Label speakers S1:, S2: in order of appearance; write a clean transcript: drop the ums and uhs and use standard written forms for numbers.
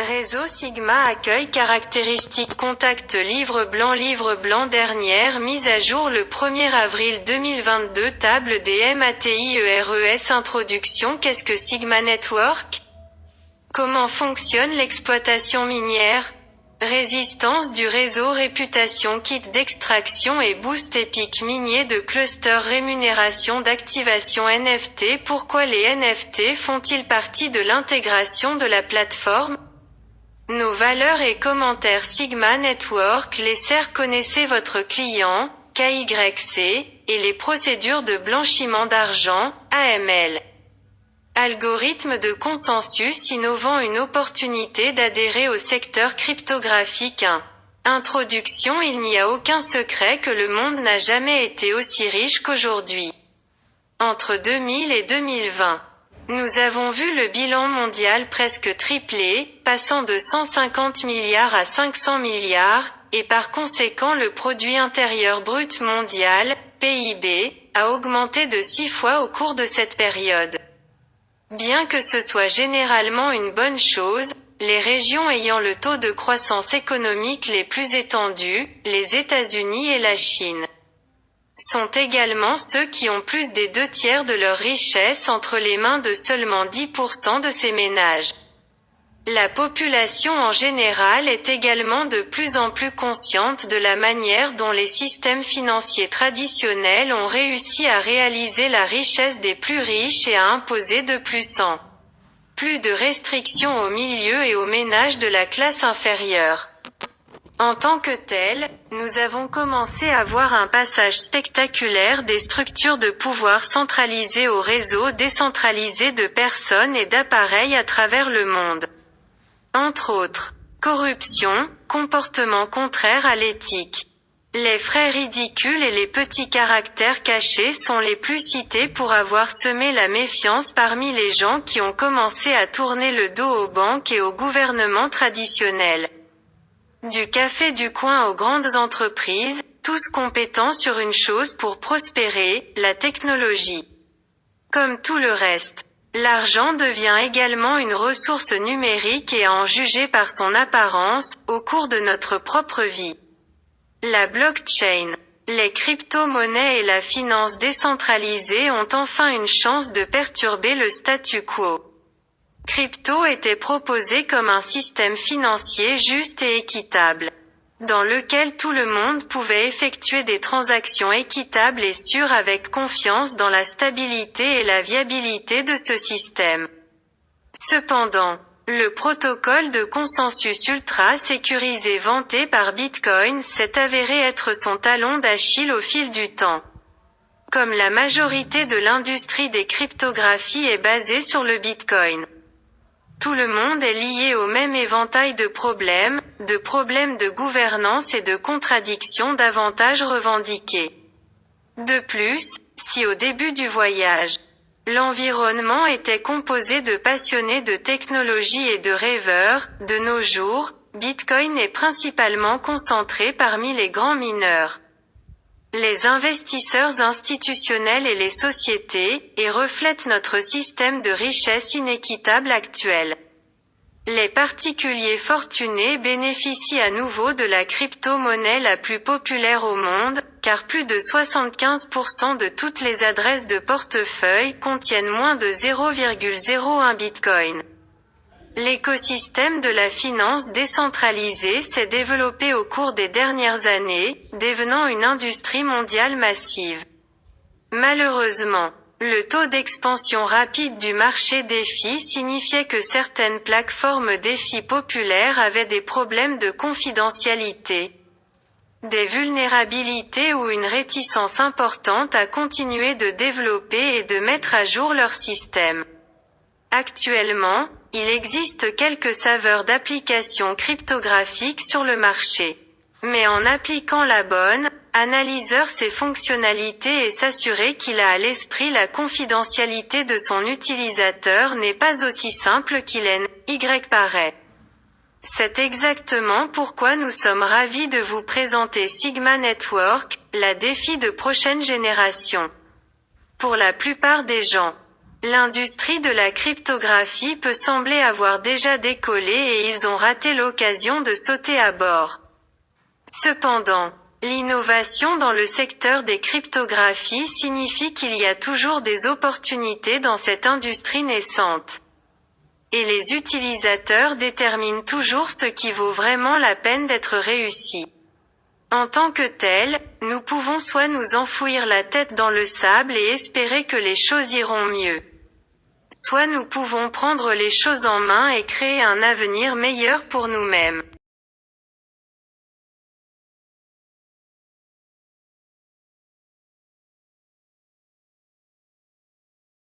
S1: Réseau Sigma accueil caractéristiques contact livre blanc dernière mise à jour le 1er avril 2022 table des MATIERES Introduction. Qu'est-ce que Sigma Network? Comment fonctionne l'exploitation minière? Résistance du réseau, réputation, kit d'extraction et boost épique minier de cluster, rémunération d'activation NFT. Pourquoi les NFT font-ils partie de l'intégration de la plateforme? Nos valeurs et commentaires. Sigma Network, les SER. Connaissez votre client, KYC, et les procédures de blanchiment d'argent, AML. Algorithme de consensus innovant, une opportunité d'adhérer au secteur cryptographique. 1. Introduction. Il n'y a aucun secret que le monde n'a jamais été aussi riche qu'aujourd'hui. Entre 2000 et 2020. Nous avons vu le bilan mondial presque tripler, passant de 150 milliards à 500 milliards, et par conséquent le produit intérieur brut mondial, PIB, a augmenté de 6 fois au cours de cette période. Bien que ce soit généralement une bonne chose, les régions ayant le taux de croissance économique les plus étendus, les États-Unis et la Chine, sont également ceux qui ont plus des 2/3 de leur richesse entre les mains de seulement 10% de ces ménages. La population en général est également de plus en plus consciente de la manière dont les systèmes financiers traditionnels ont réussi à réaliser la richesse des plus riches et à imposer de plus en plus de restrictions aux milieux et aux ménages de la classe inférieure. En tant que tel, nous avons commencé à voir un passage spectaculaire des structures de pouvoir centralisées aux réseaux décentralisés de personnes et d'appareils à travers le monde. Entre autres, corruption, comportements contraires à l'éthique. Les frais ridicules et les petits caractères cachés sont les plus cités pour avoir semé la méfiance parmi les gens qui ont commencé à tourner le dos aux banques et aux gouvernements traditionnels. Du café du coin aux grandes entreprises, tous compétents sur une chose pour prospérer, la technologie. Comme tout le reste, l'argent devient également une ressource numérique et à en juger par son apparence, au cours de notre propre vie. La blockchain, les crypto-monnaies et la finance décentralisée ont enfin une chance de perturber le statu quo. Crypto était proposé comme un système financier juste et équitable, dans lequel tout le monde pouvait effectuer des transactions équitables et sûres avec confiance dans la stabilité et la viabilité de ce système. Cependant, le protocole de consensus ultra sécurisé vanté par Bitcoin s'est avéré être son talon d'Achille au fil du temps. Comme la majorité de l'industrie des cryptographies est basée sur le Bitcoin, tout le monde est lié au même éventail de problèmes de gouvernance et de contradictions d'avantages revendiqués. De plus, si au début du voyage, l'environnement était composé de passionnés de technologie et de rêveurs, de nos jours, Bitcoin est principalement concentré parmi les grands mineurs, les investisseurs institutionnels et les sociétés, et reflète notre système de richesse inéquitable actuel. Les particuliers fortunés bénéficient à nouveau de la crypto-monnaie la plus populaire au monde, car plus de 75% de toutes les adresses de portefeuille contiennent moins de 0,01 Bitcoin. L'écosystème de la finance décentralisée s'est développé au cours des dernières années, devenant une industrie mondiale massive. Malheureusement, le taux d'expansion rapide du marché DeFi signifiait que certaines plateformes DeFi populaires avaient des problèmes de confidentialité, des vulnérabilités ou une réticence importante à continuer de développer et de mettre à jour leur système. Actuellement, il existe quelques saveurs d'applications cryptographiques sur le marché. Mais en appliquant la bonne analyseur ses fonctionnalités et s'assurer qu'il a à l'esprit la confidentialité de son utilisateur n'est pas aussi simple qu'il paraît. C'est exactement pourquoi nous sommes ravis de vous présenter Sigma Network, la DeFi de prochaine génération. Pour la plupart des gens, L'industrie de la cryptographie peut sembler avoir déjà décollé et ils ont raté l'occasion de sauter à bord. Cependant, l'innovation dans le secteur des cryptographies signifie qu'il y a toujours des opportunités dans cette industrie naissante. Et les utilisateurs déterminent toujours ce qui vaut vraiment la peine d'être réussi. En tant que tel, nous pouvons soit nous enfouir la tête dans le sable et espérer que les choses iront mieux. Soit nous pouvons prendre les choses en main et créer un avenir meilleur pour nous-mêmes.